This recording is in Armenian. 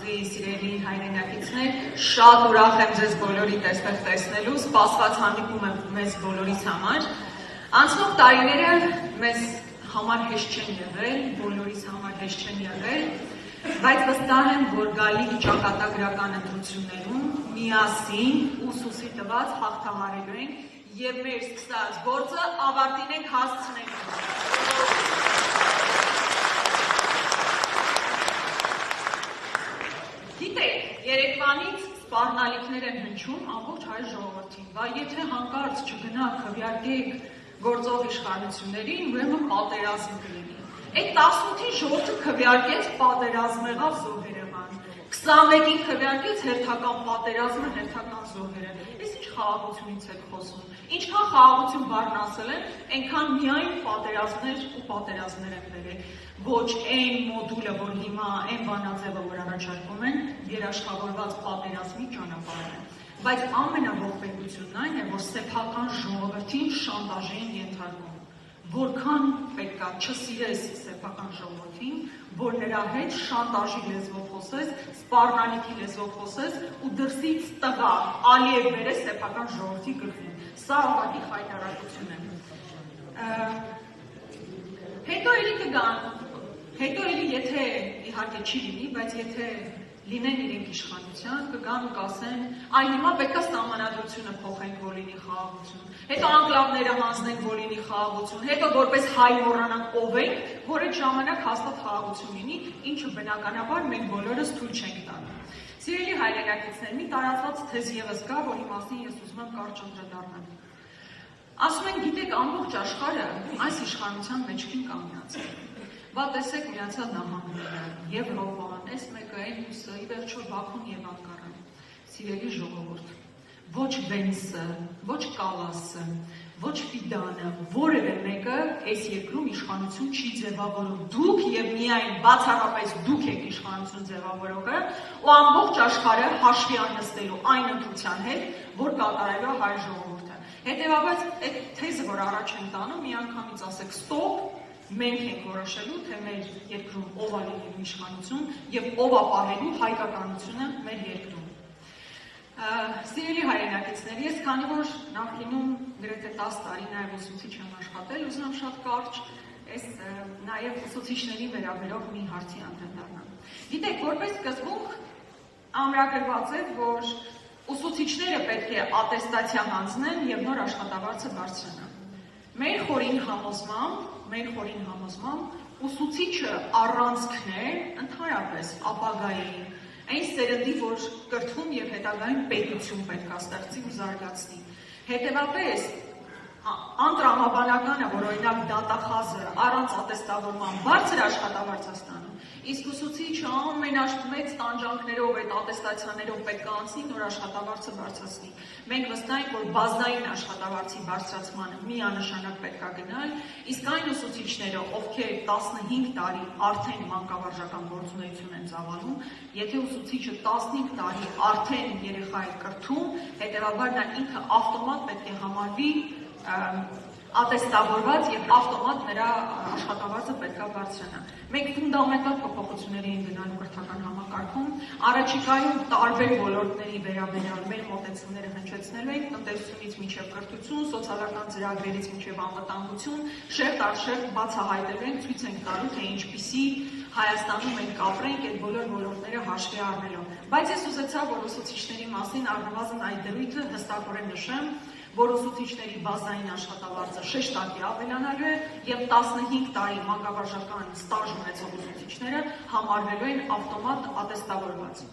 Աստծի սիրելի հայրենակիցներ, շատ ուրախ եմ ձեզ բոլորի տեսնելու, սպասված հանդիպում եմ մեզ բոլորիս համար։ Անցնող տարիները մեզ համար հեշտ չեն եղել, բոլորիս համար հեշտ չեն եղել, բայց վստահ եմ, որ գալիք ճակատագրական ընտրություններում միասին ուսուսի տված հաղթահարելու ենք և մեր սկսած գործը ավարտին ենք հասցնելու։ Գիտեք, երեկվանից սպառնալիքներ են հնչում ամբողջ հայ ժողովրդին, բա եթե հանկարծ չգնա քվեարկեք գործող իշխանություններին, ուրեմն պատերազմ կլինի։ Այդ 18-ին ժողովուրդը քվեարկեց պատերազմ եղավ զոհերևան, 21-ին քվեարկեց հերթական պատերազմը, հերթական զոհերը։ Այս ինչ խաղաղությունից եք խոսում։ Ինչքան խաղաղություն բառն ասել են, այնքան միայն պատերազմներ ու պատերազմներ են բերել։ Ոչ այն մոդուլը, որ հիմա այն բանաձևը, որ առաջարկում են, երաշխավորված պատերազմի ճանապարհն է։ Բայց ամենաողբերգությունն այն է, որ սեփական ժողովրդին շանտաժի են ենթարկում։ Որքան պետքա չսիրես սեփական ժողովրդին, որ նրա հետ շանտաժի լեզվով խոսես, սպառնալիքի լեզվով խոսես ու դրսից տղա Ալիև բերես սեփական ժողովրդի գլխին։ Սա ուղղակի խայտարակություն է։ Հետո էլի կգան, հետո էլի եթե իհարկե չի լինի, բայց եթե լինեն իրենք իշխանության, կգան ու կասեն, այ հիմա պետք է սահմանադրությունը փոխենք, որ լինի խաղաղություն, հետո անկլավները հանձնենք, որ լինի խաղաղություն, հետո որպես հայ մոռանանք ով ենք, որ այդ ժամանակ հաստատ խաղաղություն լինի, ինչը բնականաբար մենք բոլորս թույլ չենք տալու։ Սիրելի հայրենակիցներ, մի տարածված թեզ ևս կա, որի մասին ես ուզում եմ կարճ անդրադառնալ։ Ասում են, գիտեք, ամբողջ աշխարհը այս իշխանության մեջքին կանգնած է։ Բա տեսեք Միացյալ Նահանգները, Եվրոպան, այս մեկը, այն մյուսը, ի վերջո Բաքուն և Անկարան։ Սիրելի ժողովուրդ, ոչ Վենսը, ոչ Կալասը, ոչ Ֆիդանը, որևէ մեկը այս երկրում իշխանություն չի ձևավորում։ Դուք և միայն բացառապես դուք եք իշխանություն ձևավորողը ու ամբողջ աշխարհը հաշվի աննստելու այն ընտրության հետ, որ կատարելու է հայ ժողովուրդը։ Հետևաբար այդ թեզը, որ առաջ եմ տանում, միանգամից ասեք ստոպ, մենք ենք որոշելու, թե մեր երկրում ով է լինելու իշխանություն և ով է պահելու հայկականությունը մեր երկրում։ Սիրելի հայրենակիցներ, ես քանի որ նախկինում գրեթե 10 տարի նաև ուսուցիչ եմ աշխատել, ուզում եմ շատ կարճ այս նաև ուսուցիչների վերաբերող մի հարցի անդրադառնալ։ Գիտեք, որպես սկզբունք ամրագրված է, որ ուսուցիչները պետք է ատեստացիա հանձնեն և նոր աշխատավարձը բարձրանան։ Մեր խորին համոզմամբ ուսուցիչը առանցքն է ընդհանրապես ապագայի այն սերնդի, որ կրթում և հետագայում պետություն պետք է ստեղծի ու զարգացնի։ Հետևաբար անտրամաբանականը, որ օրինակ դատախազը առանց ատեստավորման բարձր աշխատավարձ է ստանում, իսկ ուսուցիչը ամենամեծ տանջանքներով այդ ատեստացիաներով պետք է անցնի, նոր աշխատավարձը բարձրացնի։ Մենք վստահ ենք, որ բազային աշխատավարձի բարձրացմանը միանշանակ պետք է գնալ, իսկ այն ուսուցիչները, ովքեր 15 տարի արդեն մանկավարժական գործունեություն են ծավալում, եթե ուսուցիչը 15 տարի արդեն երեխա է կրթում, հետևաբար նա ինքը ավտոմատ պետք է համարվի ատեստավորված և ավտոմատ նրա աշխատավարձը պետք է բարձրանա։ Մենք ֆունդամենտալ փոփոխությունների ենք գնալու կրթական համակարգում, առաջիկայում տարբեր ոլորտների վերաբերյալ մեր մոտեցումները հնչեցնելու ենք, տնտեսությունից մինչև կրթություն, սոցիալական ծրագրերից մինչև անվտանգություն, շերտ առ շերտ բացահայտելու ենք, ցույց ենք տալու, թե ինչպիսի Հայաստանում մենք կապրենք այդ բոլոր ոլորտները հաշվի առնելով։ Բայց ես ուզեցա, որ ուսուցիչների մասին առնվազն այդ դրույթը հստակորեն նշեմ, որ ուսուցիչների բազային աշխատավարձը շեշտակի ավելանալու է և 15 տարի մանկավարժական ստաժ ունեցող ուսուցիչները համարվելու են ավտոմատ ատեստավորված։